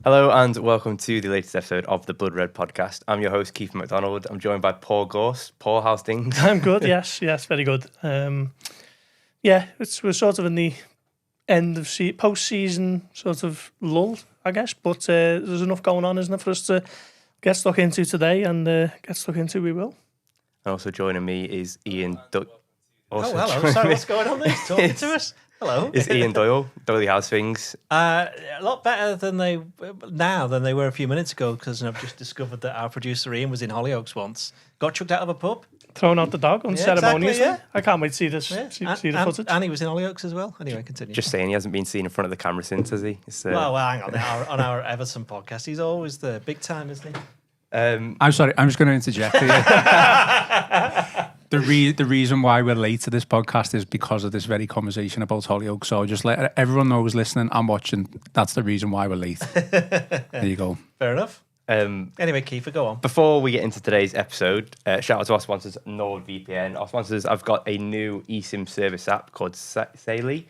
Hello and welcome to the latest episode of the Blood Red podcast. I'm your host, Keifer MacDonald. I'm joined by Paul Gorst. Paul, how's things? I'm good, yes, very good. We're sort of in the end of post-season sort of lull, I guess, but there's enough going on, isn't there, for us to get stuck into today, and get stuck into we will. And also joining me is Ian Doyle. Hello. Sorry, what's going on there? Talking to us? Hello. It's Ian Doyle. Doyle, how's things? A lot better than they were a few minutes ago, because I've just discovered that our producer Ian was in Hollyoaks once. Got chucked out of a pub. Thrown out the dog unceremoniously. Exactly, I can't wait to see this. Yeah. See the footage. And he was in Hollyoaks as well. Anyway, continue. Just saying, he hasn't been seen in front of the camera since, has he? Well, hang on. On our Everton podcast, he's always the big time, isn't he? I'm sorry, I'm just going to interject here. The reason why we're late to this podcast is because of this very conversation about Hollyoaks. So just let everyone know who's listening and watching, that's the reason why we're late. There you go. Fair enough. Anyway, Keifer, go on. Before we get into today's episode, shout out to our sponsors, NordVPN. Our sponsors have got a new eSIM service app called Saily,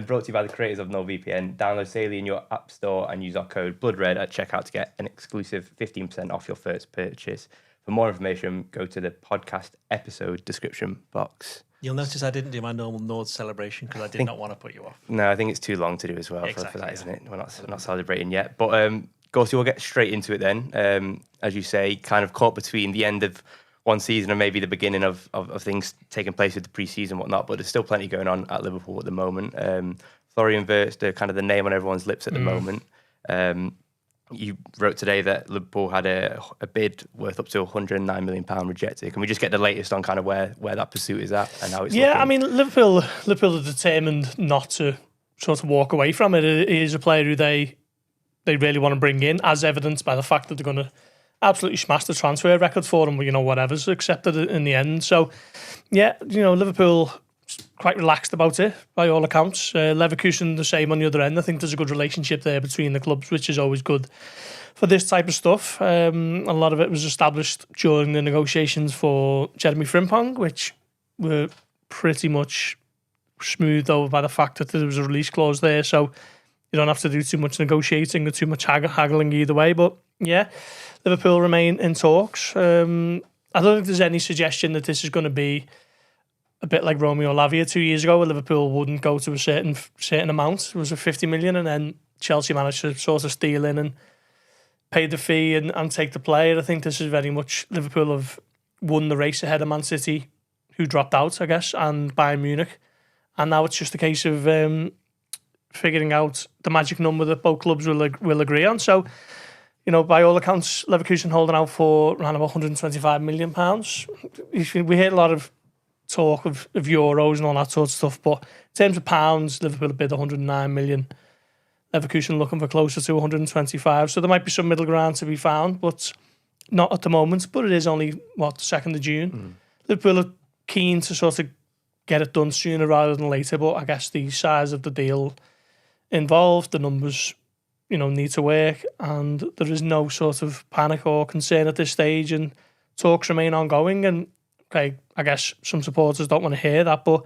brought to you by the creators of NordVPN. Download Saily in your app store and use our code BLOODRED at checkout to get an exclusive 15% off your first purchase. For more information, go to the podcast episode description box. You'll notice I didn't do my normal Nord celebration because I did not want to put you off. No, I think it's too long to do as well for that, isn't it? We're not celebrating yet. But, Gorsty, we'll get straight into it then. As you say, kind of caught between the end of one season and maybe the beginning of things taking place with the pre-season and whatnot, but there's still plenty going on at Liverpool at the moment. Florian Wirtz, the kind of the name on everyone's lips at the moment. You wrote today that Liverpool had a bid worth up to £109 million rejected. Can we just get the latest on kind of where that pursuit is at and how it's looking? I mean, Liverpool are determined not to sort of walk away from it. It is a player who they really want to bring in, as evidenced by the fact that they're going to absolutely smash the transfer record for him, whatever's accepted in the end. So, Liverpool quite relaxed about it, by all accounts. Leverkusen, the same on the other end. I think there's a good relationship there between the clubs, which is always good for this type of stuff. A lot of it was established during the negotiations for Jeremie Frimpong, which were pretty much smoothed over by the fact that there was a release clause there, so you don't have to do too much negotiating or too much haggling either way. But yeah, Liverpool remain in talks. I don't think there's any suggestion that this is going to be a bit like Romeo Lavia 2 years ago, where Liverpool wouldn't go to a certain amount. It was a 50 million, and then Chelsea managed to sort of steal in and pay the fee and take the player. I think this is very much Liverpool have won the race ahead of Man City, who dropped out, I guess, and Bayern Munich. And now it's just a case of figuring out the magic number that both clubs will agree on. So, by all accounts, Leverkusen holding out for around about £125 million. We hear a lot of talk of euros and all that sort of stuff, but in terms of pounds, Liverpool bid 109 million. Leverkusen looking for closer to 125, so there might be some middle ground to be found, but not at the moment. But it is only the 2nd of June. Liverpool are keen to sort of get it done sooner rather than later, but I guess the size of the deal involved, the numbers need to work, and there is no sort of panic or concern at this stage, and talks remain ongoing. And okay, I guess some supporters don't want to hear that, but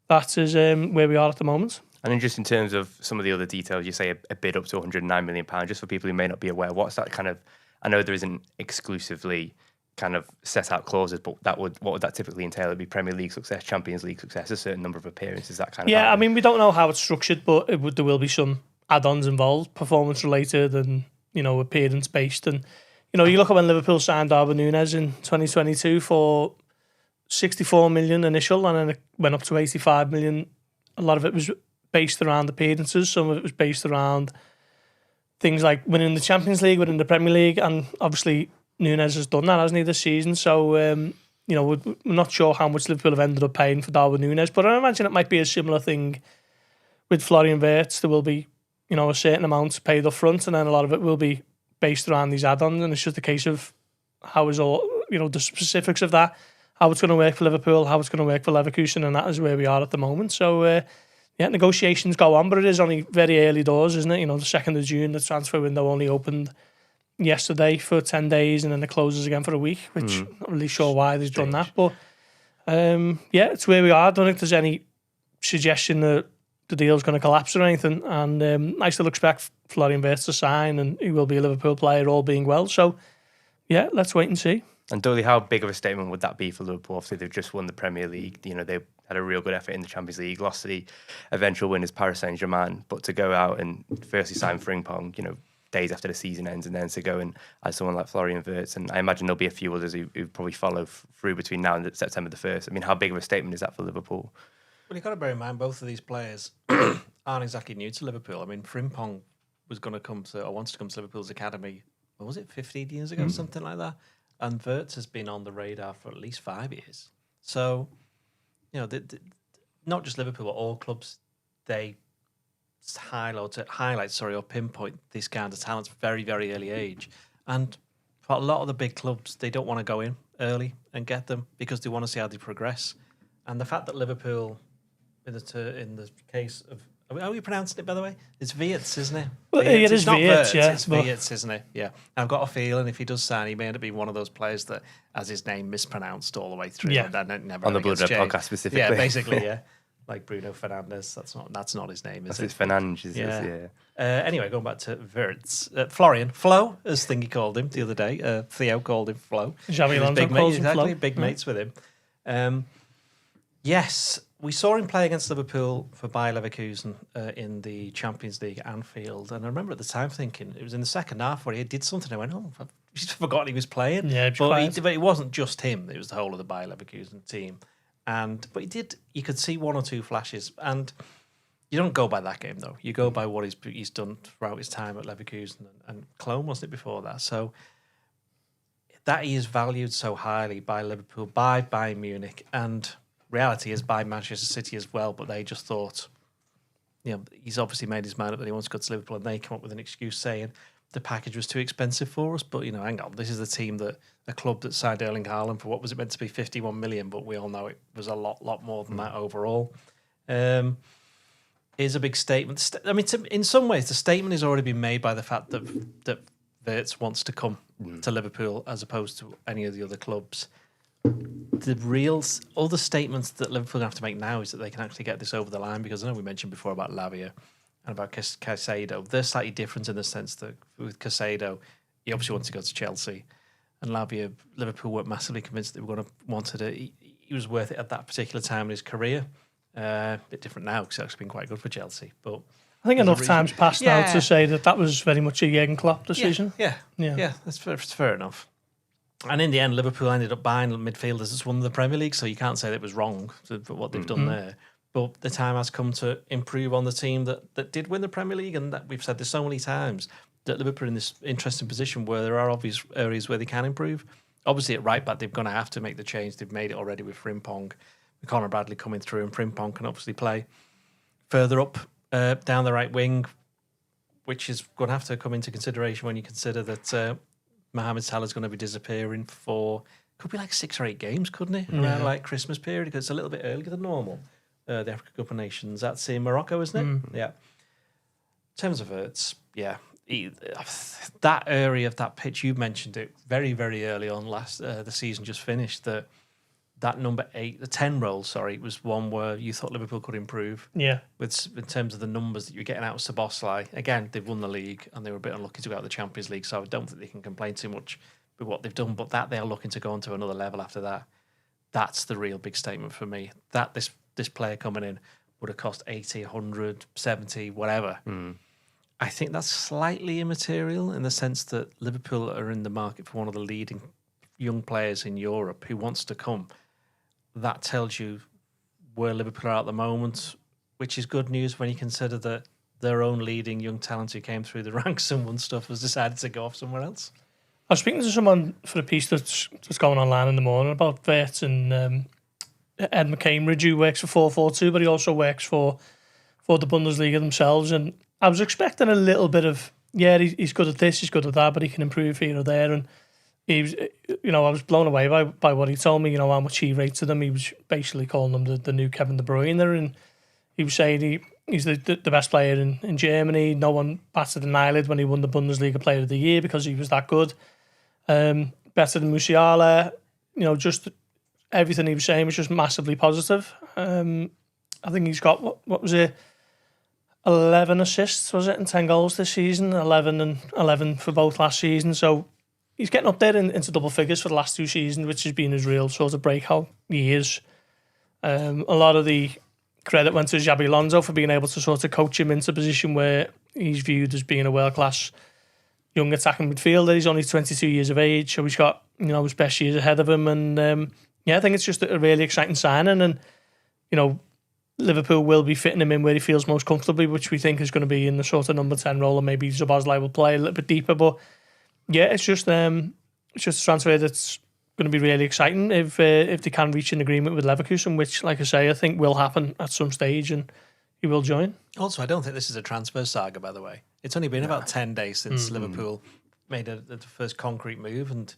that is where we are at the moment. And then just in terms of some of the other details, you say a bid up to £109 million, just for people who may not be aware, what's that kind of, I know there isn't exclusively kind of set out clauses, but what would that typically entail? It'd be Premier League success, Champions League success, a certain number of appearances, that kind of. Yeah, I mean, we don't know how it's structured, but there will be some add-ons involved, performance related and, appearance based. And, you look at when Liverpool signed Darwin Núñez in 2022 for 64 million initial, and then it went up to 85 million. A lot of it was based around appearances. Some of it was based around things like winning the Champions League, winning the Premier League, and obviously Núñez has done that, hasn't he, this season? So, we're not sure how much Liverpool have ended up paying for Darwin Núñez, but I imagine it might be a similar thing with Florian Wirtz. There will be, a certain amount paid up front, and then a lot of it will be based around these add-ons, and it's just a case of how is all, the specifics of that, how it's going to work for Liverpool, how it's going to work for Leverkusen, and that is where we are at the moment. So, negotiations go on, but it is only very early doors, isn't it? The 2nd of June, the transfer window only opened yesterday for 10 days, and then it closes again for a week, which I'm not really sure why they've done that. But, it's where we are. I don't think there's any suggestion that the deal's going to collapse or anything. And I still expect Florian Wirtz to sign, and he will be a Liverpool player, all being well. So, yeah, let's wait and see. And Doyle, how big of a statement would that be for Liverpool? Obviously, they've just won the Premier League. You know, they had a real good effort in the Champions League, lost to the eventual winners, Paris Saint-Germain. But to go out and firstly sign Frimpong, you know, days after the season ends, and then to go and add someone like Florian Wirtz, and I imagine there'll be a few others who probably follow through between now and September the 1st. I mean, how big of a statement is that for Liverpool? Well, you've got to bear in mind both of these players aren't exactly new to Liverpool. I mean, Frimpong was going to come to, or wanted to come to Liverpool's academy, what was it, 15 years ago, something like that? And Wirtz has been on the radar for at least 5 years. So, you know, not just Liverpool, but all clubs, they highlight or pinpoint these kind of talents very, very early age. And for a lot of the big clubs, they don't want to go in early and get them because they want to see how they progress. And the fact that Liverpool, in the case of, how are you pronouncing it, by the way? It's Wirtz, isn't it? Well, it is Wirtz, yeah. It's Wirtz, isn't it? Yeah. I've got a feeling if he does sign, he may end up being one of those players that has his name mispronounced all the way through. Yeah. And never On the Blood Red podcast specifically. Yeah, basically, yeah. Like Bruno Fernandes. That's not his name, is it? It's Fernandes, yeah. Anyway, going back to Wirtz. Florian, Flo, as Thingy called him the other day. Theo called him Flo. Xavi Alonso calls him Flo. Big mates with him. Yes, we saw him play against Liverpool for Bayer Leverkusen in the Champions League at Anfield. And I remember at the time thinking, it was in the second half where he did something. I went, I've just forgotten he was playing. Yeah, but it wasn't just him. It was the whole of the Bayer Leverkusen team. But you could see one or two flashes. And you don't go by that game, though. You go by what he's done throughout his time at Leverkusen and Cologne, wasn't it, before that? So that he is valued so highly by Liverpool, by Bayern Munich, and reality is by Manchester City as well, but they just thought, you know, he's obviously made his mind up that he wants to go to Liverpool, and they come up with an excuse saying the package was too expensive for us. But, you know, hang on, this is a club that signed Erling Haaland for what was it meant to be 51 million, but we all know it was a lot more than that overall. Is a big statement. I mean, in some ways, the statement has already been made by the fact that Wirtz wants to come to Liverpool as opposed to any of the other clubs. The real other statements that Liverpool have to make now is that they can actually get this over the line, because I know we mentioned before about Lavia and about Caicedo. They're slightly different in the sense that with Caicedo, he obviously wants to go to Chelsea, and Lavia, Liverpool weren't massively convinced they were going to want it. He was worth it at that particular time in his career. A bit different now because it's actually been quite good for Chelsea. But I think enough time's passed now to say that was very much a Jurgen Klopp decision. Yeah, that's fair enough. And in the end, Liverpool ended up buying midfielders that's won the Premier League, so you can't say that it was wrong for what they've done there. But the time has come to improve on the team that did win the Premier League, and that we've said this so many times, that Liverpool are in this interesting position where there are obvious areas where they can improve. Obviously, at right back, they're going to have to make the change. They've made it already with Frimpong, with Conor Bradley coming through, and Frimpong can obviously play further up down the right wing, which is going to have to come into consideration when you consider that Mohamed Salah's going to be disappearing for, could be like 6 or 8 games, couldn't it? Around like Christmas period, because it's a little bit earlier than normal. The Africa Cup of Nations, that's in Morocco, isn't it? Yeah. In terms of Wirtz, yeah. That area of that pitch, you mentioned it very, very early on the season just finished, that number 8, the 10 role, was one where you thought Liverpool could improve. Yeah. In terms of the numbers that you're getting out of Szoboszlai. Again, they've won the league and they were a bit unlucky to go out of the Champions League, so I don't think they can complain too much with what they've done, but that they're looking to go on to another level after that. That's the real big statement for me. That this player coming in would have cost 80, 100, 70, whatever. I think that's slightly immaterial in the sense that Liverpool are in the market for one of the leading young players in Europe who wants to come. That tells you where Liverpool are at the moment, which is good news when you consider that their own leading young talent who came through the ranks and won stuff has decided to go off somewhere else. I was speaking to someone for a piece that's going online in the morning about Wirtz, and Ed McCambridge, who works for 442, but he also works for the Bundesliga themselves. And I was expecting a little bit of, he's good at this, he's good at that, but he can improve here or there. And he was, I was blown away by what he told me, how much he rated him. He was basically calling him the new Kevin De Bruyne, and he was saying he's the best player in Germany. No one batted an eyelid when he won the Bundesliga Player of the Year because he was that good. Better than Musiala. Just everything he was saying was just massively positive. I think he's got, what was it, 11 assists, was it, and 10 goals this season, 11 and 11 for both last season. So he's getting up there into double figures for the last 2 seasons, which has been his real sort of breakout years. A lot of the credit went to Xabi Alonso for being able to sort of coach him into a position where he's viewed as being a world-class young attacking midfielder. He's only 22 years of age, so he's got, you know, his best years ahead of him. And yeah, I think it's just a really exciting signing. And, you know, Liverpool will be fitting him in where he feels most comfortably, which we think is going to be in the sort of number 10 role, and maybe Szoboszlai will play a little bit deeper. But yeah, it's just a transfer that's going to be really exciting if they can reach an agreement with Leverkusen, which, like I say, I think will happen at some stage, and he will join. Also, I don't think this is a transfer saga, by the way. It's only been about 10 days since Liverpool made the first concrete move, and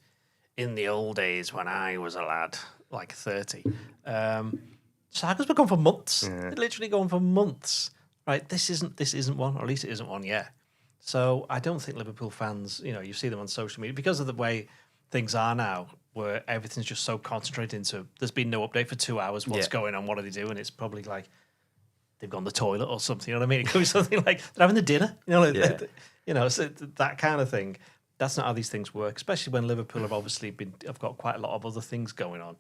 in the old days when I was a lad, like 30, sagas were going for months. They're literally going for months. Right? This isn't one, or at least it isn't one yet. So I don't think Liverpool fans, you know, you see them on social media because of the way things are now, where everything's just so concentrated into. There's been no update for 2 hours. What's going on? What are they doing? It's probably like they've gone to the toilet or something. You know what I mean? It could be something like they're having the dinner. You know, you know, so that kind of thing. That's not how these things work, especially when Liverpool have got quite a lot of other things going on.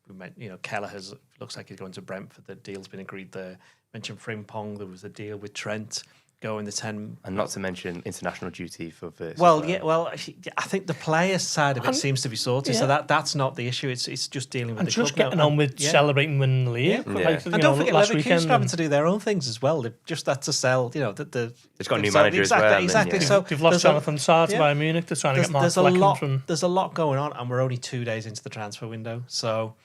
We meant, you know, Kelleher looks like he's going to Brentford. The deal's been agreed there. Mentioned Frimpong. There was a deal with Trent going the 10, and not to mention international duty for Wirtz. Well, I think the player side of it seems to be sorted, so that's not the issue. It's just dealing with and the just club getting now. on with celebrating winning the league. Like, and don't forget, Leverkusen having to do their own things as well. They've just had to sell. You know, they've got a new manager as well. Exactly. So they've lost Jonathan Sarr to Bayern Munich. They're trying to get Mark Flecken from. There's a lot going on, and we're only 2 days into the transfer window, so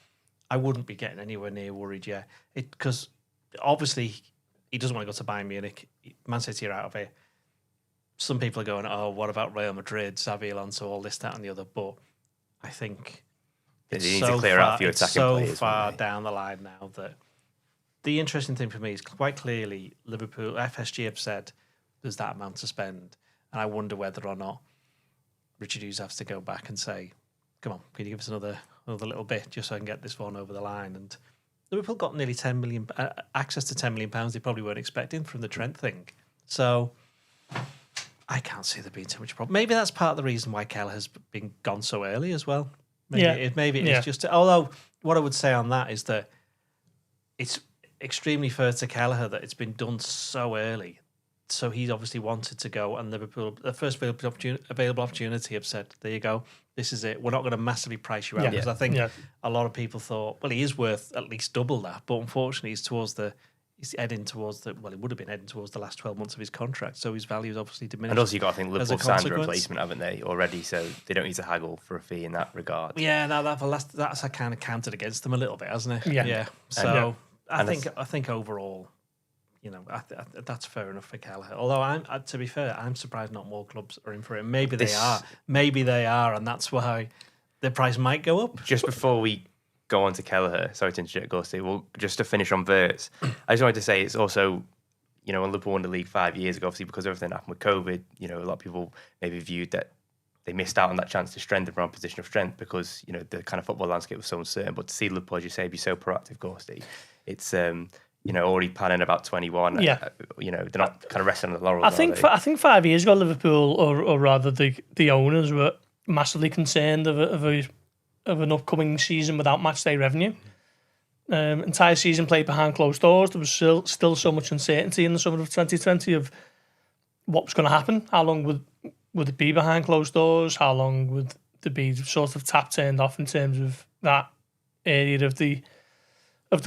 I wouldn't be getting anywhere near worried yet. Because obviously he doesn't want to go to Bayern Munich. Man City are out of it. Some people are going, oh, what about Real Madrid, Xabi Alonso, all this, that, and the other. But I think they need to clear out a few attacking players. So far down the line now that the interesting thing for me is quite clearly Liverpool, FSG have said there's that amount to spend, and I wonder whether or not Richard Hughes has to go back and say, come on, can you give us another little bit just so I can get this one over the line? And Liverpool got nearly 10 million access to £10 million they probably weren't expecting from the Trent thing. So I can't see there being too much problem. Maybe that's part of the reason why Kelleher has been gone so early as well. Maybe it's just. Although what I would say on that is that it's extremely fair to Kelleher that it's been done so early. So he's obviously wanted to go, and Liverpool, the first available opportunity, have said, "There you go, this is it. We're not going to massively price you out." Because I think a lot of people thought, well, he is worth at least double that, but unfortunately, he's heading towards he would have been heading towards the last 12 months of his contract, so his value is obviously diminished. And also, you got to think Liverpool signed a replacement, haven't they, already? So they don't need to haggle for a fee in that regard. Yeah, that's kind of counted against them a little bit, hasn't it? Yeah. So I think overall, you know, that's fair enough for Kelleher. Although to be fair, I'm surprised not more clubs are in for it. Maybe they are, and that's why the price might go up. Just before we go on to Kelleher, sorry to interject, Gorsty. Well, just to finish on Wirtz, I just wanted to say it's also, you know, when Liverpool won the league 5 years ago, obviously because everything happened with COVID, you know, a lot of people maybe viewed that they missed out on that chance to strengthen from a position of strength because, you know, the kind of football landscape was so uncertain. But to see Liverpool, as you say, be so proactive, Gorsty, it's you know, already planning about 21. Yeah. You know, they're not kind of resting on the laurels. I think 5 years ago, Liverpool, or rather the owners, were massively concerned of an upcoming season without match day revenue. Entire season played behind closed doors. There was still so much uncertainty in the summer of 2020 of what was going to happen. How long would it be behind closed doors? How long would there be sort of tap turned off in terms of that area of the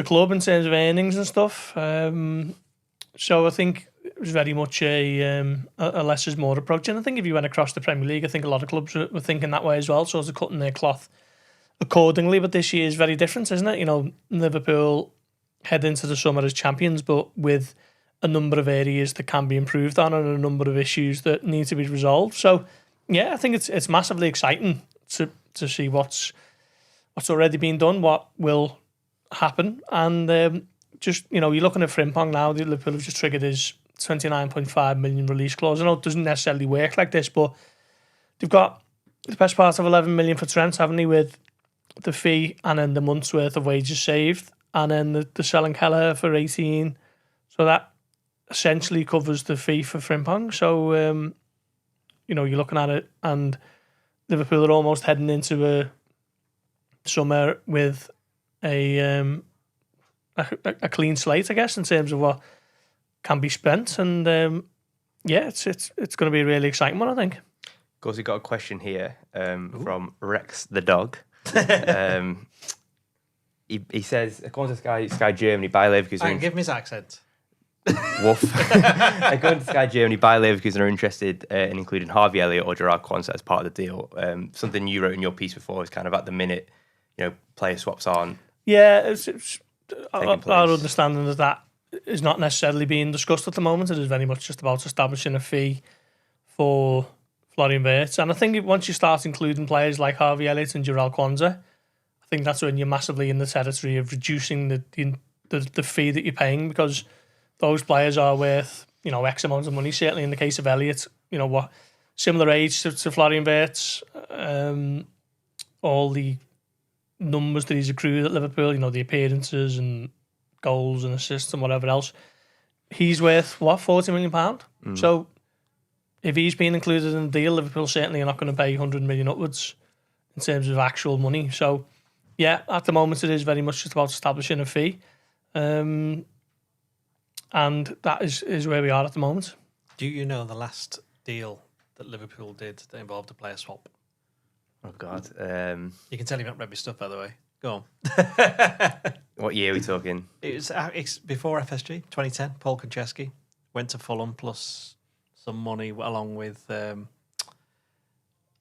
club in terms of earnings and stuff? So I think it was very much a less is more approach. And I think if you went across the Premier League, I think a lot of clubs were thinking that way as well, sort of cutting their cloth accordingly. But this year is very different, isn't it? You know, Liverpool head into the summer as champions, but with a number of areas that can be improved on and a number of issues that need to be resolved. So yeah, I think it's massively exciting to see what's already been done, what will happen, and just, you know, you're looking at Frimpong now. Liverpool have just triggered his 29.5 million release clause. I know it doesn't necessarily work like this, but they've got the best part of 11 million for Trent, haven't they, with the fee and then the month's worth of wages saved, and then the selling Kelleher for 18. So that essentially covers the fee for Frimpong. So, you're looking at it, and Liverpool are almost heading into a summer with a clean slate, I guess, in terms of what can be spent. And it's going to be a really exciting one, I think. Of course, we got a question here from Rex the dog. He says, according to Sky Germany, Bayer Leverkusen... give me his accent. Woof. According to Sky Germany, Bayer Leverkusen are interested in including Harvey Elliott or Gerard Quansah as part of the deal. Something you wrote in your piece before is kind of at the minute, player swaps aren't. Yeah, our understanding is that is not necessarily being discussed at the moment. It is very much just about establishing a fee for Florian Wirtz. And I think once you start including players like Harvey Elliott and Gerard Quansah, I think that's when you're massively in the territory of reducing the fee that you're paying, because those players are worth, X amount of money. Certainly in the case of Elliott, similar age to Florian Wirtz, all the numbers that he's accrued at Liverpool, the appearances and goals and assists and whatever else, he's worth, £40 million? So if he's being included in the deal, Liverpool certainly are not going to pay 100 million upwards in terms of actual money. So, yeah, at the moment it is very much just about establishing a fee. And that is where we are at the moment. Do you know the last deal that Liverpool did that involved a player swap? Oh, God. You can tell you've not read my stuff, by the way. Go on. What year are we talking? It's before FSG, 2010. Paul Gorst went to Fulham plus some money along with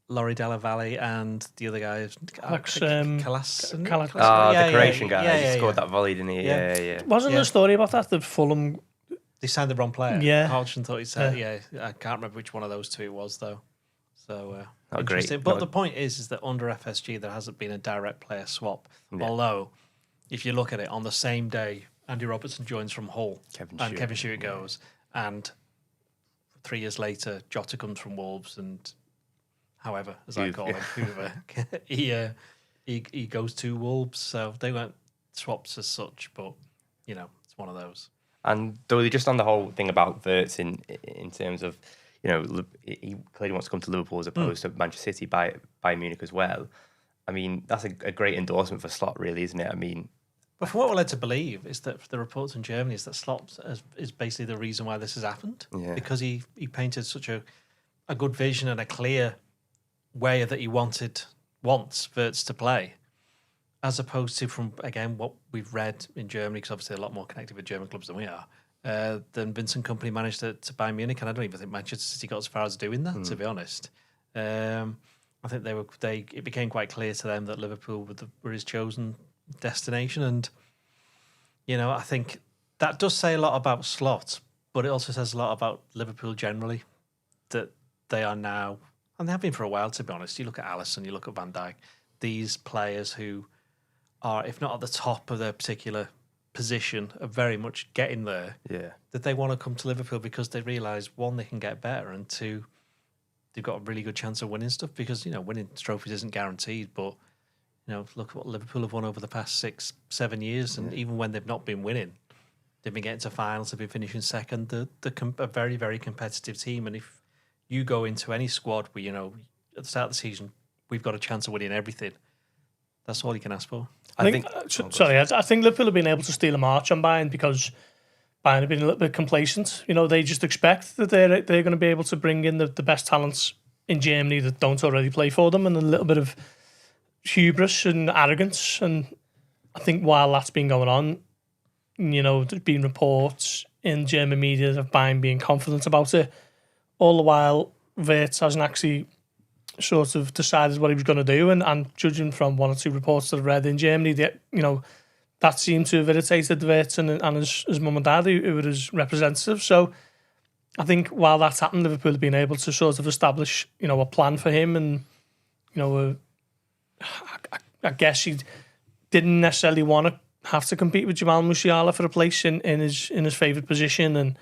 Laurie Della Valle and the other guy. Kalas. The Croatian guy. He scored that volley, didn't he? Yeah. Wasn't there a story about that? The Fulham... They signed the wrong player. Yeah. Hodgson thought he said, I can't remember which one of those two it was, though. So, interesting. But the point is that under FSG, there hasn't been a direct player swap. Yeah. Although, if you look at it, on the same day, Andy Robertson joins from Hull and Kevin Stewart goes. And 3 years later, Jota comes from Wolves and however, as I call him, Hoover, he goes to Wolves. So they weren't swaps as such, but, it's one of those. And Doyle, just on the whole thing about Wirtz in terms of, he clearly wants to come to Liverpool as opposed to Manchester City by Munich as well. I mean, that's a great endorsement for Slot, really, isn't it? I mean... But from what we're led to believe is that the reports in Germany is that Slot is basically the reason why this has happened. Yeah. Because he painted such a good vision and a clear way that he wants Wirtz to play, as opposed to from, again, what we've read in Germany, because obviously they're a lot more connected with German clubs than we are. Then Vincent Kompany managed to buy Munich, and I don't even think Manchester City got as far as doing that, to be honest. I think it became quite clear to them that Liverpool were his chosen destination, and I think that does say a lot about Slot, but it also says a lot about Liverpool generally, that they are now, and they have been for a while, to be honest. You look at Alisson, you look at Van Dijk, these players who are, if not at the top of their particular position, are very much getting there. Yeah. That they want to come to Liverpool because they realise, one, they can get better, and two, they've got a really good chance of winning stuff, because winning trophies isn't guaranteed. But look what Liverpool have won over the past 6-7 years, and even when they've not been winning, they've been getting to finals, they've been finishing second. They're a very, very competitive team, and if you go into any squad where at the start of the season we've got a chance of winning everything, that's all you can ask for. I think Liverpool have been able to steal a march on Bayern because Bayern have been a little bit complacent. They just expect that they're going to be able to bring in the best talents in Germany that don't already play for them, and a little bit of hubris and arrogance. And I think while that's been going on, there's been reports in German media of Bayern being confident about it. All the while, Wirtz hasn't actually sort of decided what he was going to do, and judging from one or two reports that I've read in Germany, that seemed to have irritated Wirtz and his mum and dad, who were his representatives. So I think while that's happened, Liverpool have been able to sort of establish, a plan for him, and I guess he didn't necessarily want to have to compete with Jamal Musiala for a place in his favoured position, and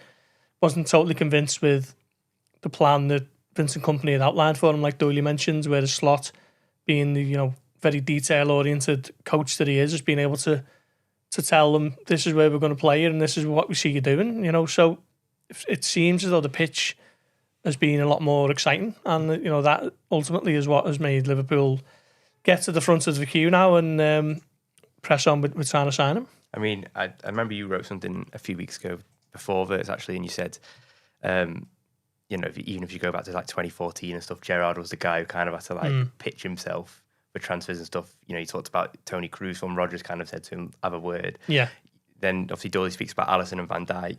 wasn't totally convinced with the plan that Vincent Kompany had outlined for him, like Doyle mentioned, where the Slot, being the very detail-oriented coach that he is, has been able to tell them, this is where we're going to play you and this is what we see you doing. So it seems as though the pitch has been a lot more exciting, and that ultimately is what has made Liverpool get to the front of the queue now and press on with trying to sign him. I mean, I remember you wrote something a few weeks ago before this actually, and you said, even if you go back to like 2014 and stuff, Gerrard was the guy who kind of had to pitch himself for transfers and stuff. You talked about Tony Cruz when Rodgers kind of said to him, have a word. Yeah. Then obviously Doyle speaks about Alisson and Van Dijk.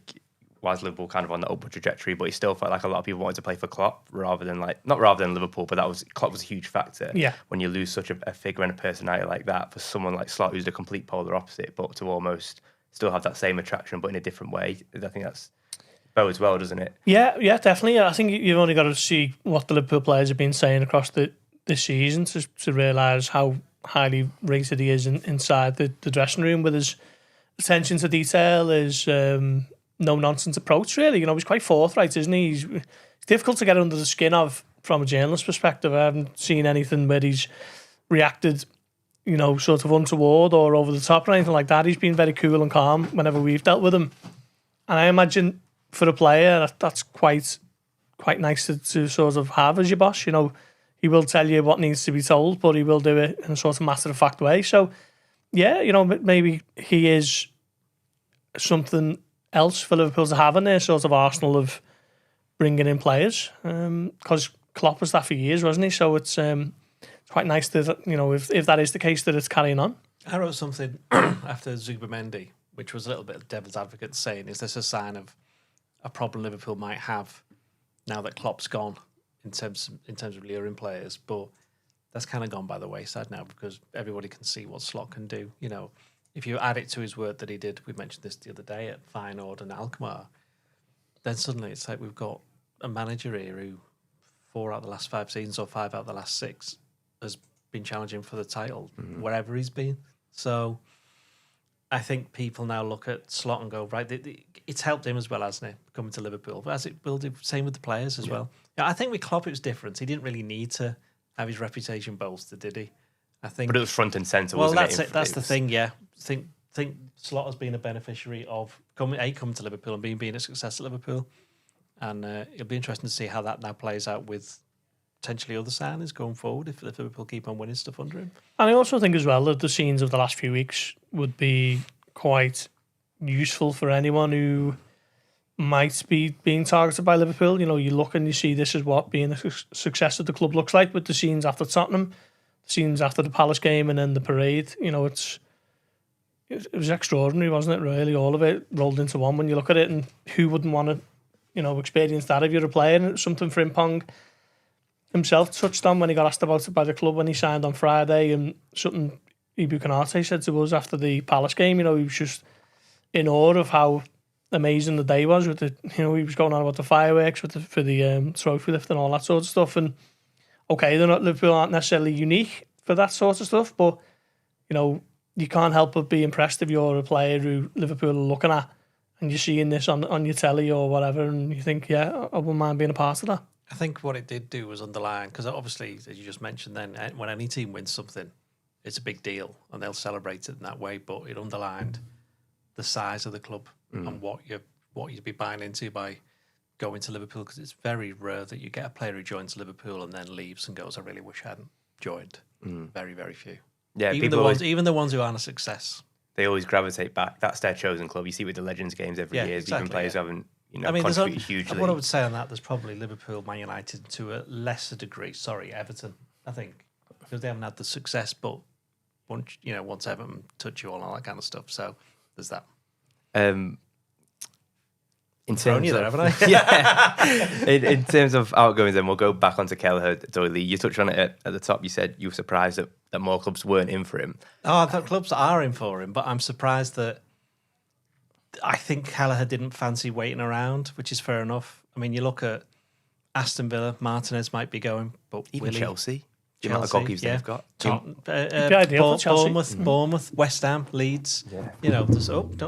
Was Liverpool kind of on the upward trajectory, but he still felt like a lot of people wanted to play for Klopp rather than Liverpool, but Klopp was a huge factor. Yeah. When you lose such a figure and a personality like that for someone like Slot, who's the complete polar opposite, but to almost still have that same attraction, but in a different way, I think that's bodes well, doesn't it? Yeah, definitely. I think you've only got to see what the Liverpool players have been saying across this season to realise how highly rated he is inside the dressing room with his attention to detail, his no-nonsense approach, really. He's quite forthright, isn't he? He's difficult to get under the skin of from a journalist perspective. I haven't seen anything where he's reacted, sort of untoward or over the top or anything like that. He's been very cool and calm whenever we've dealt with him. And I imagine for a player, that's quite nice to sort of have as your boss. He will tell you what needs to be told, but he will do it in a sort of matter-of-fact way. So, yeah, maybe he is something else for Liverpool to have in their sort of arsenal of bringing in players, because Klopp was that for years, wasn't he? So it's quite nice that if that is the case, that it's carrying on. I wrote something after Zubimendi, which was a little bit of devil's advocate, saying, is this a sign of a problem Liverpool might have now that Klopp's gone in terms of luring players? But that's kind of gone by the wayside now because everybody can see what Slot can do. If you add it to his work that he did, we mentioned this the other day at Feyenoord and Alkmaar, then suddenly it's like we've got a manager here who 4 out of the last 5 seasons or 5 out of the last 6 has been challenging for the title wherever he's been. So I think people now look at Slot and go, right, it's helped him as well, hasn't it, coming to Liverpool? But as it will do, same with the players as well. Yeah, I think with Klopp it was different. He didn't really need to have his reputation bolstered, did he? I think, but it was front and centre, well, wasn't it? Well, that's the thing, yeah. Think Slot has been a beneficiary of coming to Liverpool and being a success at Liverpool. And it'll be interesting to see how that now plays out with potentially other signings going forward if Liverpool keep on winning stuff under him. And I also think as well that the scenes of the last few weeks would be quite useful for anyone who might be being targeted by Liverpool. You look and you see this is what being a success of the club looks like with the scenes after Tottenham, the scenes after the Palace game and then the parade. It was extraordinary, wasn't it, really? All of it rolled into one when you look at it, and who wouldn't want to, experience that if you're a player? And it's something Frimpong himself touched on when he got asked about it by the club when he signed on Friday, and something Ibu Konate said to us after the Palace game. He was just in awe of how amazing the day was with he was going on about the fireworks for the trophy lift and all that sort of stuff. And okay, Liverpool aren't necessarily unique for that sort of stuff, but you can't help but be impressed if you're a player who Liverpool are looking at and you're seeing this on your telly or whatever, and you think, yeah, I wouldn't mind being a part of that. I think what it did do was underline, because obviously, as you just mentioned then, when any team wins something, it's a big deal and they'll celebrate it in that way, but it underlined the size of the club and what you'd be buying into by going to Liverpool, because it's very rare that you get a player who joins Liverpool and then leaves and goes, I really wish I hadn't joined. Very, very few. Yeah, even the ones who aren't a success, they always gravitate back. That's their chosen club. You see with the Legends games every year, exactly, even players who haven't contributed hugely. What I would say on that, there's probably Liverpool, Man United to a lesser degree. Sorry, Everton, I think, because they haven't had the success, but once Everton touch you all that kind of stuff. So there's that. In terms of, haven't I? yeah. in terms of outgoings, then we'll go back onto Kelleher. Doyle, you touched on it at the top. You said you were surprised that more clubs weren't in for him. Oh, I thought clubs are in for him, but I'm surprised that I think Kelleher didn't fancy waiting around, which is fair enough. I mean, you look at Aston Villa, Martinez might be going, but even Chelsea. The amount of goalkeepers they've got. Bournemouth, West Ham, Leeds. Yeah. Don't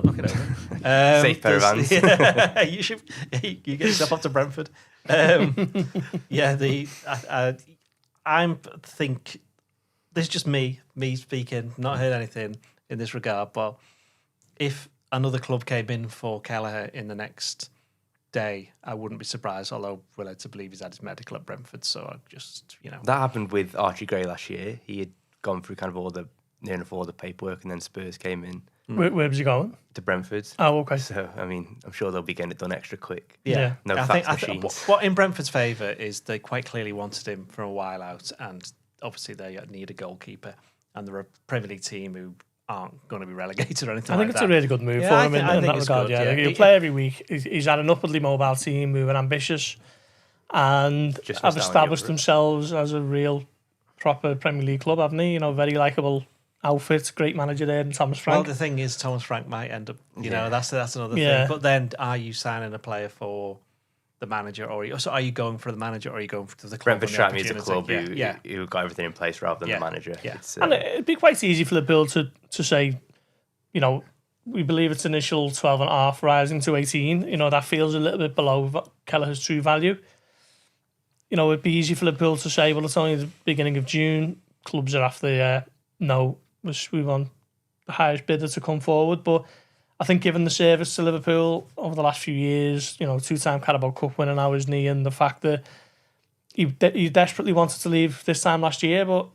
knock it over. Safe pair of hands. Yeah, you get yourself off to Brentford. I think this is just me speaking. Not heard anything in this regard, but if another club came in for Kelleher in the next day, I wouldn't be surprised, although we're led to believe he's had his medical at Brentford, so I just, That happened with Archie Gray last year. He had gone through kind of near enough all the paperwork, and then Spurs came in. Where was he going? To Brentford. Oh, okay. So, I mean, I'm sure they'll be getting it done extra quick. Yeah. No I fax think machines. what in Brentford's favour is they quite clearly wanted him for a while out, and obviously they need a goalkeeper, and they're a Premier League team who aren't going to be relegated or anything I like think that. it's a really good move for him in that regard. Good, yeah, he'll play every week. He's had an upwardly mobile team who are ambitious and have established themselves as a real proper Premier League club, haven't they? Very likeable outfit, great manager there, and Thomas Frank. Well, the thing is, Thomas Frank might end up, that's another thing. But then, are you signing a player for the manager, or are you going for the manager, or are you going for the club? Brentford struck me as a club who got everything in place rather than the manager. Yeah. And it'd be quite easy for Liverpool to say, we believe its initial 12.5 rising to 18. That feels a little bit below Kelleher's true value. It'd be easy for Liverpool to say, well, it's only the beginning of June. Clubs are after, we want the highest bidder to come forward. But I think given the service to Liverpool over the last few years, two-time Carabao Cup winner now, isn't he? And the fact that he desperately wanted to leave this time last year, but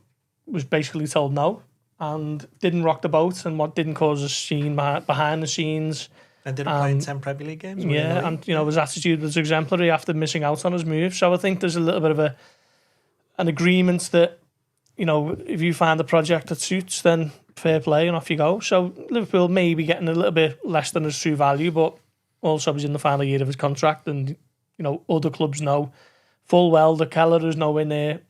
was basically told no and didn't rock the boat, and what didn't cause a scene behind the scenes. And didn't play in 10 Premier League games. Yeah, and his attitude was exemplary after missing out on his move. So I think there's a little bit of an agreement that, if you find a project that suits, then fair play and off you go. So Liverpool may be getting a little bit less than his true value, but also he's in the final year of his contract, and other clubs know full well that Kelleher is nowhere near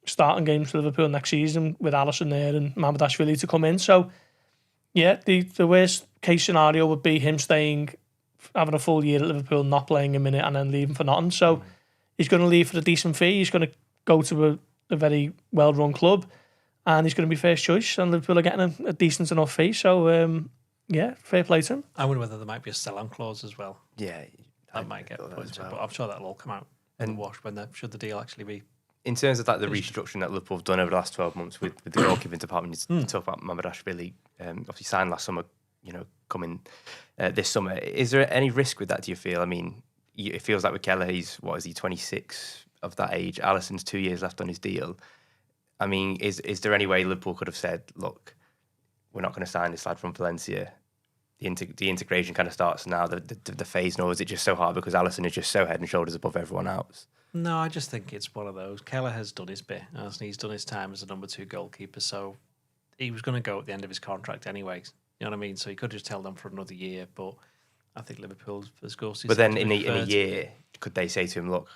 starting games for Liverpool next season with Alisson there and Mamardashvili to come in. So yeah, the worst case scenario would be him staying, having a full year at Liverpool, not playing a minute, and then leaving for nothing. So he's going to leave for a decent fee. He's going to go to a very well-run club, and he's going to be first choice, and Liverpool are getting a decent enough fee. So, fair play to him. I wonder whether there might be a sell-on clause as well. Yeah. That might get put into it, but I'm sure that'll all come out in the wash should the deal actually be. In terms of the restructuring that Liverpool have done over the last 12 months with the goalkeeping department, you talk about Mamardashvili, obviously signed last summer, coming this summer. Is there any risk with that, do you feel? I mean, it feels like with Kelleher, he's 26 of that age. Alisson's 2 years left on his deal. I mean, is there any way Liverpool could have said, look, we're not going to sign this lad from Valencia? The integration kind of starts now, the phase, or is it just so hard because Alisson is just so head and shoulders above everyone else? No, I just think it's one of those. Kelleher has done his bit, and he's done his time as a number 2 goalkeeper, so he was going to go at the end of his contract anyway. You know what I mean? So he could have just held on for another year, but I think Liverpool, as Gorst, but then in a year, could they say to him, look,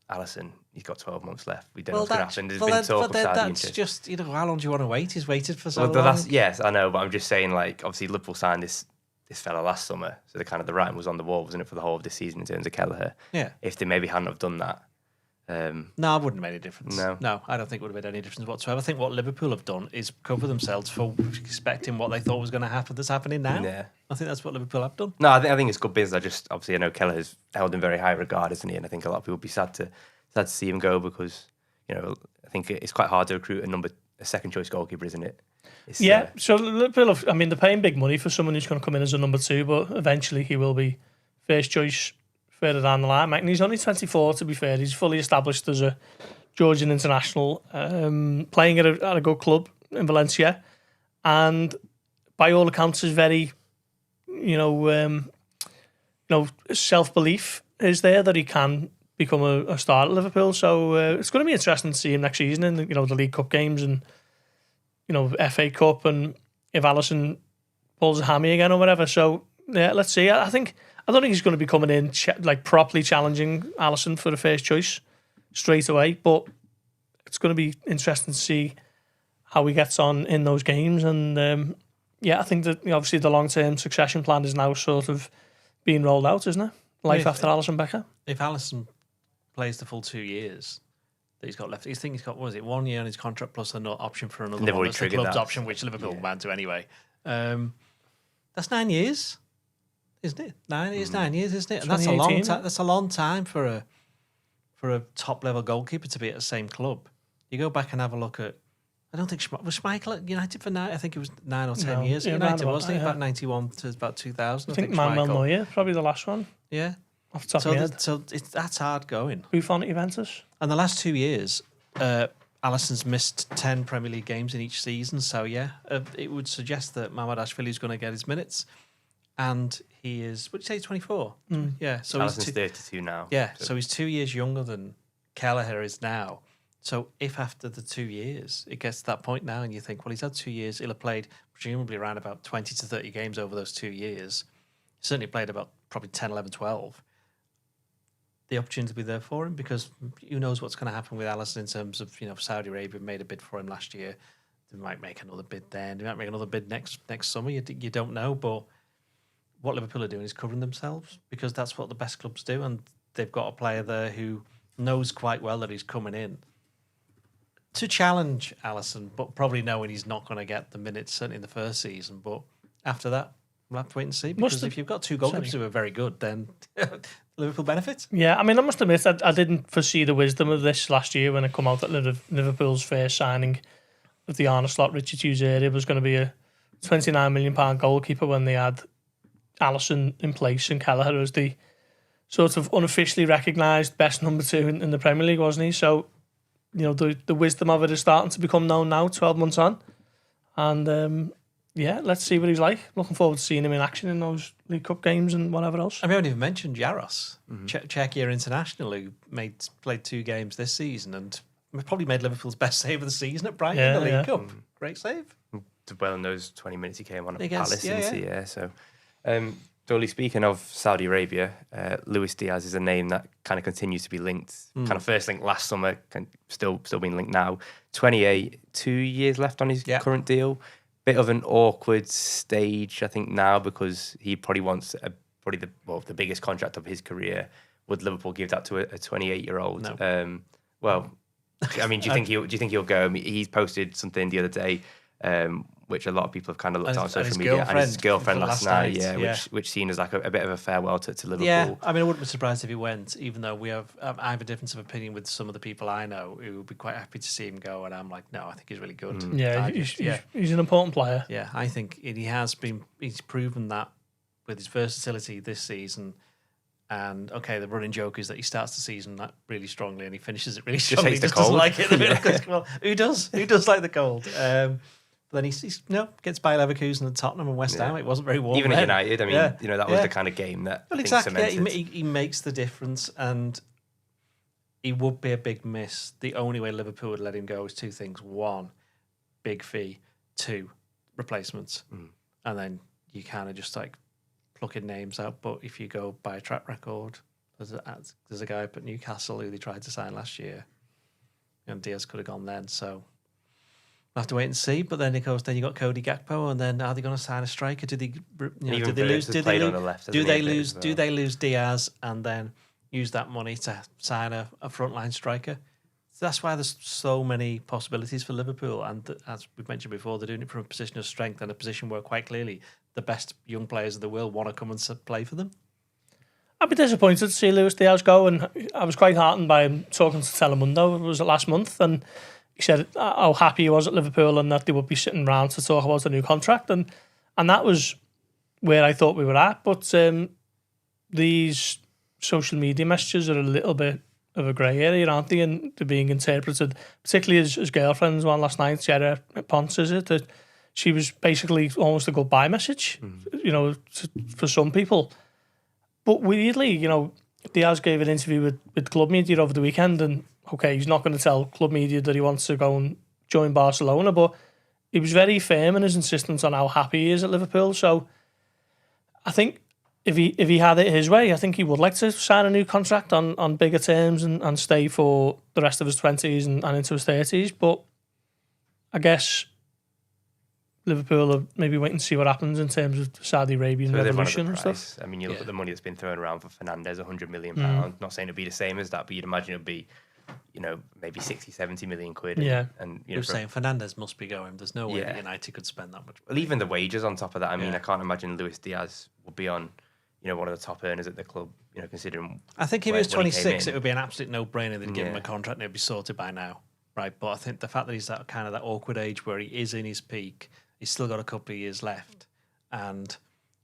Alisson, he's got 12 months left. We don't know what's going to happen. There's been talk of Saudi interest. That's just, how long do you want to wait? He's waited for so long. Yes, I know, but I'm just saying, obviously Liverpool signed this fella last summer, so the writing was on the wall, wasn't it, for the whole of this season in terms of Kelleher? Yeah. If they maybe hadn't have done that. No, it wouldn't have made any difference. No, I don't think it would have made any difference whatsoever. I think what Liverpool have done is cover themselves for expecting what they thought was going to happen that's happening now. Yeah. I think that's what Liverpool have done. No, I think it's good business. I know Kelleher's held in very high regard, isn't he? And I think a lot of people would be sad to see him go because, I think it's quite hard to recruit a second choice goalkeeper, isn't it? So Liverpool, they're paying big money for someone who's going to come in as a number 2, but eventually he will be first choice further down the line. And he's only 24, to be fair. He's fully established as a Georgian international, playing at a good club in Valencia, and by all accounts is very, self-belief is there that he can become a star at Liverpool. So it's going to be interesting to see him next season in the League Cup games and FA Cup, and if Alisson pulls a hammy again or whatever. So yeah, let's see. I don't think he's going to be coming in properly challenging Alisson for the first choice straight away, but it's going to be interesting to see how he gets on in those games. And I think that obviously the long-term succession plan is now sort of being rolled out, isn't it? After Alisson Becker. If Alisson plays the full 2 years that he's got left, he's 1 year on his contract plus an option for another one. That's the club's option, which Liverpool won't do anyway. That's 9 years. Isn't it? 9 years, isn't it? And that's a long time. That's a long time for a top level goalkeeper to be at the same club. You go back and have a look at. I don't think was Schmeichel at United for 9. I think it was 9 or 10 years. At United, wasn't it? About 91 to about 2000. I think Manuel Neuer, probably the last one. Yeah, off the top of my head. So that's hard going. Buffon at Juventus. And the last 2 years, Alisson's missed 10 Premier League games in each season. So, it would suggest that Mamardashvili is going to get his minutes. And he is, what did you say, he's 24? Yeah. So Alisson's 32 now. Yeah, so he's 2 years younger than Kelleher is now. So if after the 2 years, it gets to that point now and you think, well, he's had 2 years, he'll have played presumably around about 20 to 30 games over those 2 years. He certainly played about probably 10, 11, 12. The opportunity will be there for him because who knows what's going to happen with Alisson in terms of, Saudi Arabia made a bid for him last year. They might make another bid then. They might make another bid next summer. You don't know, but what Liverpool are doing is covering themselves because that's what the best clubs do, and they've got a player there who knows quite well that he's coming in to challenge Alisson, but probably knowing he's not going to get the minutes certainly in the first season. But after that, we'll have to wait and see because if you've got two goalkeepers who are very good, then Liverpool benefits. Yeah, I mean, I must admit, I didn't foresee the wisdom of this last year when it come out that Liverpool's first signing of the Arne Slot, Richard Hughes area was going to be a £29 million goalkeeper when they had Alisson in place and Kelleher as the sort of unofficially recognised best number 2 in the Premier League, wasn't he? So, the wisdom of it is starting to become known now, 12 months on. And, let's see what he's like. Looking forward to seeing him in action in those League Cup games and whatever else. I haven't even mentioned Jaros, Czechia international, who played 2 games this season and probably made Liverpool's best save of the season at Brighton in the League Cup. Great save. Well, in those 20 minutes he came on at Against, Palace. So, Doyle, speaking of Saudi Arabia, Luis Diaz is a name that kind of continues to be linked. Kind of first linked last summer, still being linked now. 28, 2 years left on his current deal. Bit of an awkward stage, I think, now because he probably wants the biggest contract of his career. Would Liverpool give that to a 28-year-old? No. Well, I mean, do you think he'll go? I mean, he's posted something the other day, which a lot of people have kind of looked on social media, and his girlfriend last night, which seen as like a bit of a farewell to Liverpool. Yeah, I mean, I wouldn't be surprised if he went, even though I have a difference of opinion with some of the people I know who would be quite happy to see him go, and I'm like, no, I think he's really good. He's an important player. Yeah, I think he's proven that with his versatility this season. And the running joke is that he starts the season that really strongly and he finishes it really strongly. He just doesn't like it. Well, who does? Who does like the cold? But then he gets Bayer Leverkusen and Tottenham and West Ham. It wasn't very warm. Even at United, I mean, that was the kind of game that cemented. He makes the difference, and he would be a big miss. The only way Liverpool would let him go is 2 things: 1, big fee; 2, replacements. And then you kind of just like plucking names out. But if you go by a track record, there's a guy up at Newcastle who they tried to sign last year, and Diaz could have gone then. So we'll have to wait and see. But then, of course, you got Cody Gakpo, and then are they going to sign a striker? Do they lose Diaz and then use that money to sign a frontline striker? So that's why there's so many possibilities for Liverpool. And as we've mentioned before, they're doing it from a position of strength and a position where quite clearly the best young players in the world want to come and play for them. I'd be disappointed to see Luis Diaz go, and I was quite heartened by him talking to Telemundo. It was last month, and he said how happy he was at Liverpool and that they would be sitting around to talk about a new contract, and that was where I thought we were at. But these social media messages are a little bit of a grey area, aren't they? And they're being interpreted, particularly his girlfriend's one last night, Sarah Ponce, is it? That she was basically almost a goodbye message, for some people. But weirdly, Diaz gave an interview with club media over the weekend, and he's not going to tell club media that he wants to go and join Barcelona, but he was very firm in his insistence on how happy he is at Liverpool. So I think if he had it his way, I think he would like to sign a new contract on bigger terms and stay for the rest of his 20s and into his 30s. But I guess Liverpool are maybe waiting to see what happens in terms of the Saudi Arabian revolution and stuff. I mean, you look at the money that's been thrown around for Fernandes, £100 million. Not saying it'd be the same as that, but you'd imagine it'd be, maybe 60, 70 million quid. And you're saying Fernandes must be going. There's no way United could spend that much money. Well, even the wages on top of that. I mean, I can't imagine Luis Diaz would be on, one of the top earners at the club, considering. I think if he was 26, it would be an absolute no-brainer. They'd give him a contract and it'd be sorted by now. Right. But I think the fact that he's that awkward age where he is in his peak, he's still got a couple of years left, and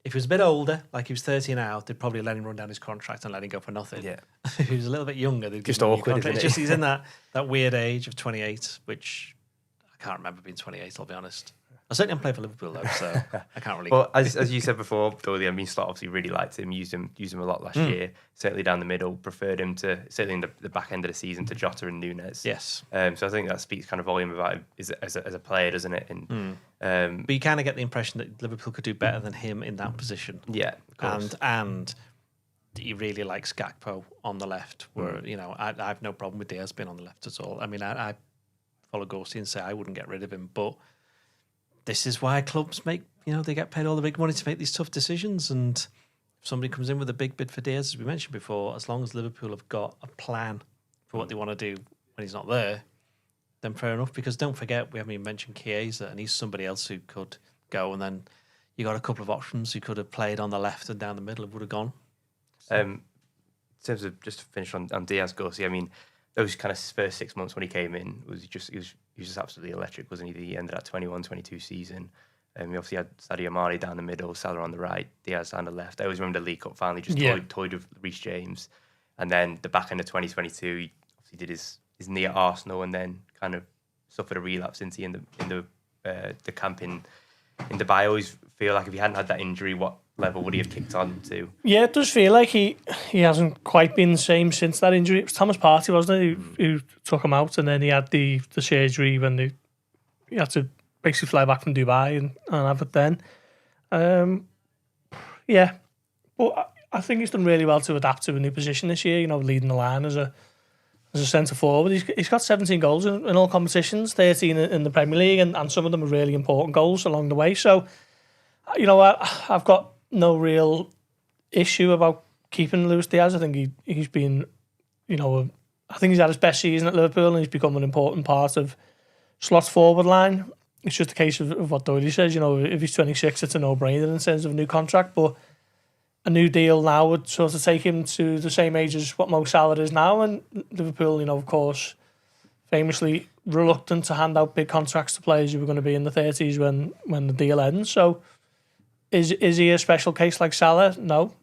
If he was a bit older, like he was 30 now, they'd probably let him run down his contract and let him go for nothing. Yeah. If he was a little bit younger, they'd Just give him a new awkward, contract. isn't it? It's just he's in that weird age of 28, which I can't remember being 28, I'll be honest. I certainly haven't played for Liverpool though, so I can't really. Well, as you said before, Doyle, I mean, Slot obviously really liked him, used him a lot last year. Certainly down the middle, preferred him to certainly in the back end of the season to Jota and Nunes. Yes. So I think that speaks kind of volume about him as a player, doesn't it? And but you kind of get the impression that Liverpool could do better than him in that position. Yeah, of course. And he really likes Gakpo on the left. Where I have no problem with Diaz being on the left at all. I mean, I follow Gorsty and say I wouldn't get rid of him, but this is why clubs make, they get paid all the big money to make these tough decisions. And if somebody comes in with a big bid for Diaz, as we mentioned before, as long as Liverpool have got a plan for what they want to do when he's not there, then fair enough. Because don't forget, we haven't even mentioned Chiesa, and he's somebody else who could go. And then you got a couple of options who could have played on the left and down the middle and would have gone. In terms of, just to finish on Diaz, Gorsty, I mean, those kind of first 6 months when he came in, he was just absolutely electric, wasn't he? He ended that 21-22 season. He obviously had Sadio Mane down the middle, Salah on the right, Diaz on the left. I always remember the League Cup finally just toyed with Reece James. And then the back end of 2022, he obviously did his knee at Arsenal and then kind of suffered a relapse into in the camp in Dubai. I always feel like if he hadn't had that injury, what level would he have kicked on to? Yeah, it does feel like he hasn't quite been the same since that injury. It was Thomas Partey, wasn't it, who took him out, and then he had the surgery when he had to basically fly back from Dubai and have it then. Yeah, but I think he's done really well to adapt to a new position this year, leading the line as a centre forward. He's got 17 goals in all competitions, 13 in the Premier League, and some of them are really important goals along the way. So, I've got no real issue about keeping Luis Diaz. I think he's been, I think he's had his best season at Liverpool and he's become an important part of Slot's forward line. It's just a case of what Doyle says, if he's 26, it's a no-brainer in terms of a new contract, but a new deal now would sort of take him to the same age as what Mo Salah is now, and Liverpool, of course, famously reluctant to hand out big contracts to players who are going to be in the 30s when the deal ends. So is he a special case like Salah? No.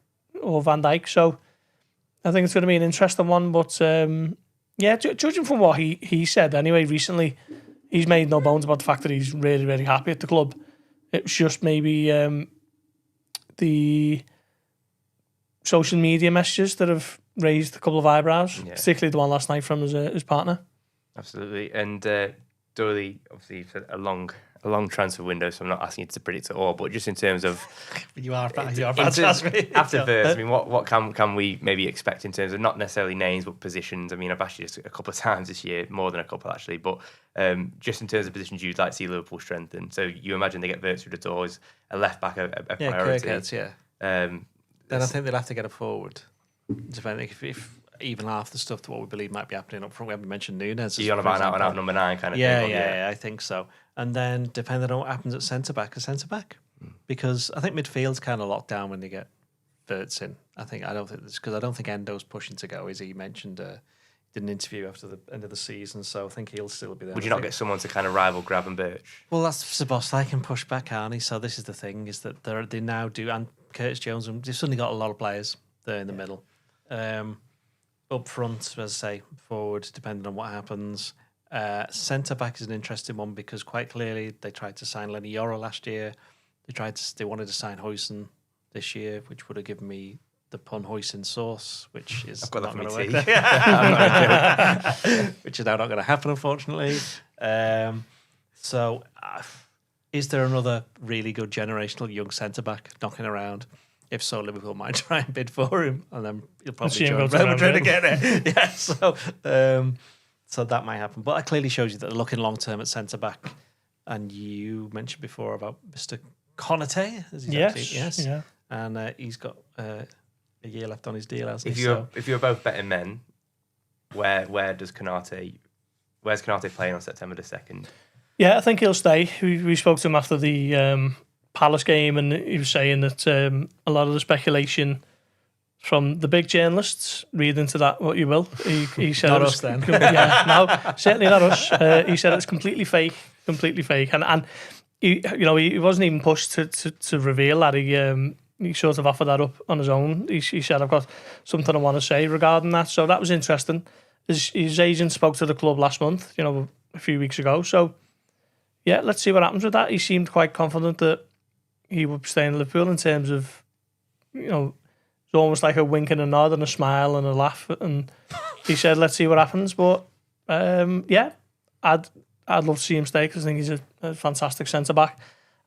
Or Van Dijk. So I think it's going to be an interesting one. But judging from what he said anyway recently, he's made no bones about the fact that he's really, really happy at the club. It was just maybe the social media messages that have raised a couple of eyebrows, particularly the one last night from his partner. Absolutely. And Doyle, obviously, a long transfer window, so I'm not asking you to predict it all, but just in terms of you are about to ask me after Wirtz, I mean, what can we maybe expect in terms of not necessarily names but positions? I mean, I've asked you this a couple of times this year, more than a couple actually, but just in terms of positions you'd like to see Liverpool strengthen. So you imagine they get Wirtz through the doors, a left back, a priority. Then I think they'll have to get a forward. Depending if even half the stuff to what we believe might be happening up front. We haven't mentioned Nunes. You're on about an out number 9 kind of thing. Yeah, I think so. And then depending on what happens at centre back, because I think midfield's kind of locked down when they get Wirtz in. I don't think Endo's pushing to go. Is he mentioned? Did an interview after the end of the season, so I think he'll still be there. Would you not get someone to kind of rival Grab and Birch? Well, that's the boss. They can push back, aren't he? So this is the thing: is that they now do, and Curtis Jones, and they've suddenly got a lot of players there in the middle. Up front, as I say, forward, depending on what happens. Centre back is an interesting one because quite clearly they tried to sign Lenny Yoro last year. They wanted to sign Huijsen this year, which would have given me the pun Huijsen sauce, which is I've got not that going for to work. Which is now not going to happen, unfortunately. So, is there another really good generational young centre back knocking around? If so, Liverpool might try and bid for him, and then he'll probably join Real Madrid again. Yeah, so that might happen. But it clearly shows you that they're looking long term at centre back. And you mentioned before about Mr. Konate, yes, yeah, and he's got a year left on his deal. If you're both betting men, where's Konate playing on September the 2nd? Yeah, I think he'll stay. We spoke to him after the Palace game, and he was saying that a lot of the speculation from the big journalists, read into that what you will. He said not us then. No, certainly not us. He said it's completely fake, and he wasn't even pushed to reveal that. he sort of offered that up on his own. He said, I've got something I want to say regarding that. So that was interesting. His agent spoke to the club last month, a few weeks ago. So, yeah, let's see what happens with that. He seemed quite confident that he would stay in Liverpool in terms of, it's almost like a wink and a nod and a smile and a laugh. And he said, let's see what happens. But, yeah, I'd love to see him stay because I think he's a fantastic centre-back.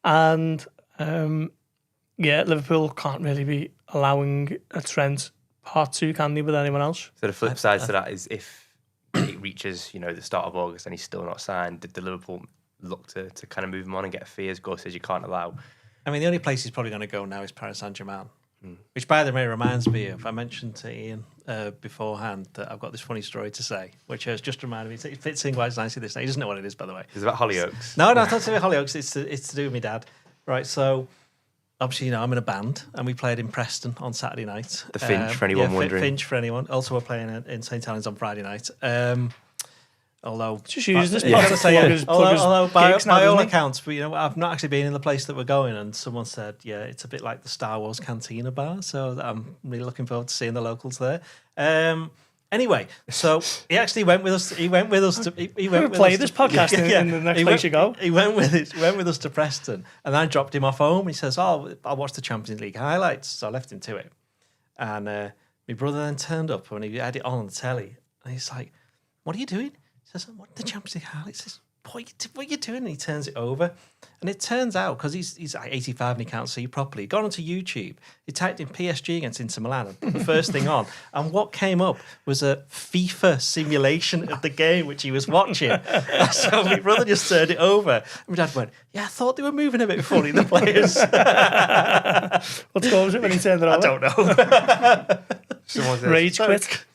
And, yeah, Liverpool can't really be allowing a Trent part 2, can they, with anyone else? So the flip side to that is if it reaches, the start of August and he's still not signed, did the Liverpool look to kind of move him on and get a fee, as Gus says you can't allow? I mean, the only place he's probably going to go now is Paris Saint-Germain, which, by the way, reminds me of, I mentioned to Ian beforehand that I've got this funny story to say, which has just reminded me, it fits in quite nicely this day. He doesn't know what it is, by the way. It's about Hollyoaks. No, it's not to do with Hollyoaks. It's to do with my dad. Right, so obviously, I'm in a band and we played in Preston on Saturday night. The Finch, for anyone wondering. Finch, for anyone. Also, we're playing in St. Helens on Friday night. Although, just use this although by all accounts, but, I've not actually been in the place that we're going, and someone said, yeah, it's a bit like the Star Wars Cantina bar, so I'm really looking forward to seeing the locals there. Anyway, so he actually went with us. He went with us to. He went with play us this to, podcast in the next place you go. He went with us to Preston, and I dropped him off home. He says, "Oh, I'll watch the Champions League highlights." So I left him to it, and my brother then turned up when he had it on the telly, and he's like, "What are you doing?" He says, "What the Champions League highlights?" He says, what are you doing? And he turns it over. And it turns out, because he's like 85 and he can't see properly, he got onto YouTube, he typed in PSG against Inter Milan and put the first thing on. And what came up was a FIFA simulation of the game, which he was watching. So my brother just turned it over. And my dad went, yeah, I thought they were moving a bit funny, the players. What score was it when he turned it over? I don't know. Someone says, Rage quit.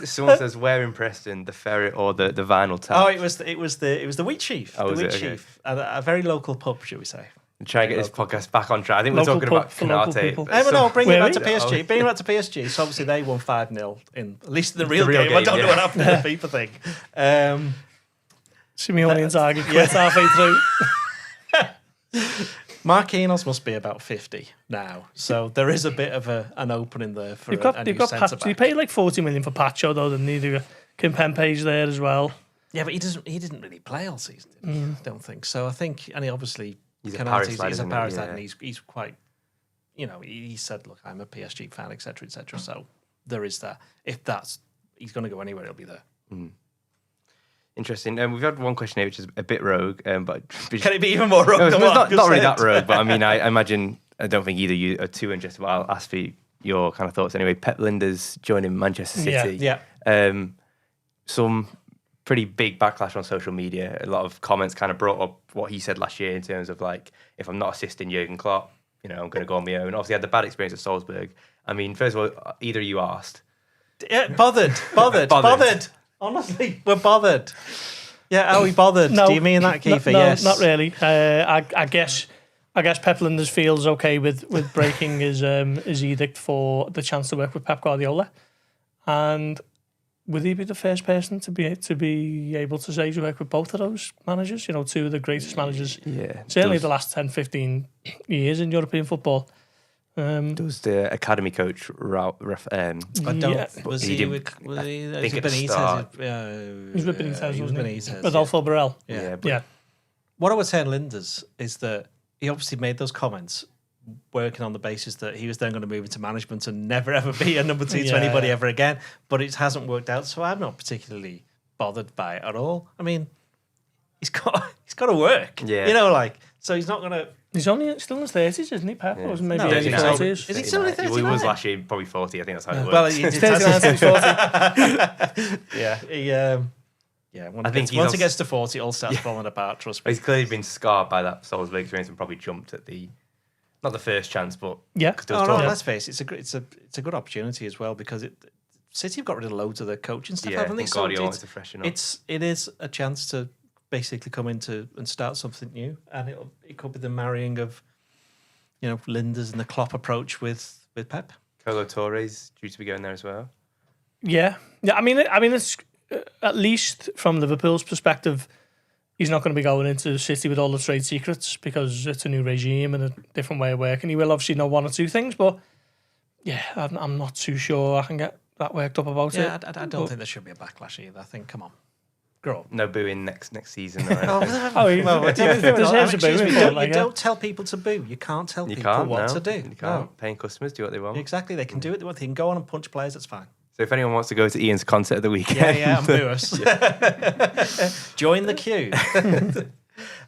Someone says, where in Preston, the ferret or the vinyl tap? Oh, it was the Wheat Chief. Oh, the Wheat was it? Chief. A very local pub, shall we say. Try and get this podcast back on track. I think we're Local talking pub about for local Canate. people. No, bring it back to Really? PSG. Bring it back to PSG. So obviously they won 5-0 in at least the real real game. I don't game, know yeah. what happened in the FIFA thing. Simeone Inzaghi quit halfway through. Marquinhos must be about 50 now, so there is a bit of an opening there for They've a new got centre They back. paid like 40 million for Pacho though. Then neither Kimpembe's there as well. Yeah, but he didn't really play all season. Did he? I don't think so. I think, and he obviously He's a Canate's- Paris lad, he's a isn't he? Paris lad, Yeah. and he's quite. He said, "Look, I'm a PSG fan, etc., etc." So there is that. If he's going to go anywhere, he'll be there. Interesting. We've had one question here, which is a bit rogue, but Can it be even more rogue no, than it's what I've not just really said? that rogue. But I mean, I imagine I don't think either of you are too interested. But I'll ask for your kind of thoughts anyway. Pep Lijnders joining Manchester City. Yeah. Some pretty big backlash on social media. A lot of comments kind of brought up what he said last year in terms of like, if I'm not assisting Jurgen Klopp, I'm going to go on my own. Obviously, I had the bad experience at Salzburg. I mean, first of all, either of you asked. Yeah, bothered. Honestly, we're bothered. Yeah, are we bothered? No, Do you mean that, Keifer? No, yes. not really. I guess Pep Lijnders feels okay with breaking his edict for the chance to work with Pep Guardiola, and would he be the first person to be able to say he's worked with both of those managers? Two of the greatest managers, certainly the last 10, 15 years in European football. There was the academy coach, I don't. Yeah. Was He he? did- Was he? I think at the Benitez? start. He was with Benitez, He was wasn't he? Benitez. Rodolfo Borrell. Yeah. but Yeah. What I would say on Linders is that he obviously made those comments working on the basis that he was then going to move into management and never ever be a number 2 to Yeah. anybody ever again. But it hasn't worked out, so I'm not particularly bothered by it at all. I mean, he's got to work. Yeah. So he's not going to. He's only still in his 30s, isn't he, Pep? Or was it maybe No, early he's 40s? Is he still only Well, he 39? was last year probably 40. I think that's how it works. Well, he did 39 to 40. Yeah, I think once he gets to 40, it all starts falling apart. Trust me. He's clearly been scarred by that Salzburg experience and probably jumped at not the first chance, but Yeah. 'cause there was Oh no, talk- let's face it, it's a good opportunity as well because City have got rid of loads of the coaching stuff, Yeah, haven't they? and Guardiola wants to freshen up. It is a chance to basically come into and start something new, and it could be the marrying of Linders and the Klopp approach with Pep. Colo Torres due to be going there as well. Yeah. I mean, it's at least from Liverpool's perspective, he's not going to be going into the City with all the trade secrets because it's a new regime and a different way of working. He will obviously know one or two things, but yeah, I'm not too sure I can get that worked up about it. Yeah, I don't think there should be a backlash either. I think, come on, grow up. No booing next season. You don't tell people to boo. You can't tell people what to do. You can't. Paying customers do what they want. Exactly, they can do it. They can go on and punch players. That's fine. So if anyone wants to go to Ian's concert of the weekend, and boo us. Join the queue.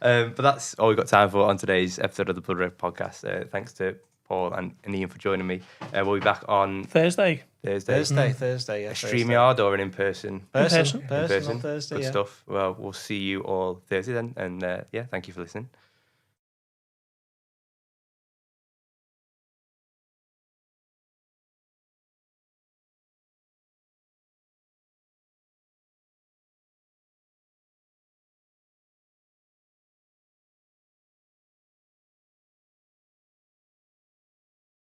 But that's all we've got time for on today's episode of the Blood Red Podcast. Thanks to Paul and Ian for joining me. We'll be back on Thursday. Yeah. StreamYard or an in-person? Person on Thursday. Good stuff. Well, we'll see you all Thursday then. And thank you for listening.